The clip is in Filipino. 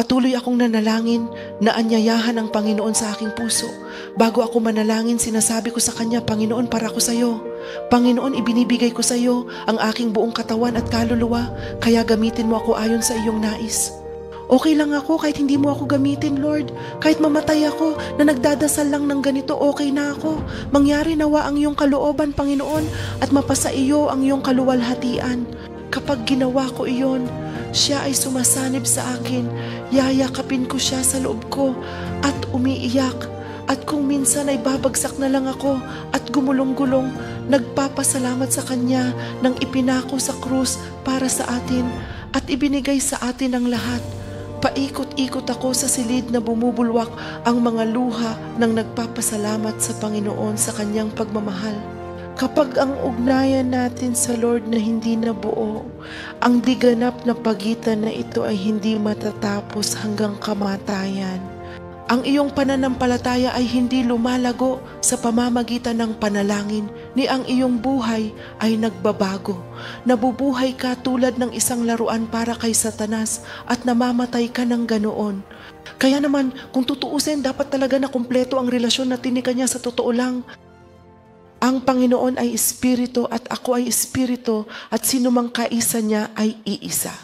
Patuloy akong nanalangin na anyayahan ang Panginoon sa aking puso. Bago ako manalangin, sinasabi ko sa Kanya, Panginoon, para ko sa iyo. Panginoon, ibinibigay ko sa iyo ang aking buong katawan at kaluluwa, kaya gamitin mo ako ayon sa iyong nais. Okay lang ako kahit hindi mo ako gamitin, Lord. Kahit mamatay ako na nagdadasal lang ng ganito, okay na ako. Mangyari nawa ang iyong kalooban, Panginoon, at mapasa iyo ang iyong kaluwalhatian. Kapag ginawa ko iyon, siya ay sumasanib sa akin. Yayakapin ko siya sa loob ko at umiiyak. At kung minsan ay babagsak na lang ako at gumulong-gulong, nagpapasalamat sa Kanya nang ipinako sa krus para sa atin at ibinigay sa atin ang lahat. Paikot-ikot ako sa silid na bumubulwak ang mga luha ng nagpapasalamat sa Panginoon sa Kanyang pagmamahal. Kapag ang ugnayan natin sa Lord na hindi nabuo, ang di ganap na pagitan na ito ay hindi matatapos hanggang kamatayan. Ang iyong pananampalataya ay hindi lumalago sa pamamagitan ng panalangin, ni ang iyong buhay ay nagbabago. Nabubuhay ka tulad ng isang laruan para kay Satanas at namamatay ka ng ganoon. Kaya naman, kung tutuusin, dapat talaga na kumpleto ang relasyon natin ni Kanya sa totoo lang. Ang Panginoon ay Espiritu at ako ay Espiritu at sino mang kaisa niya ay iisa.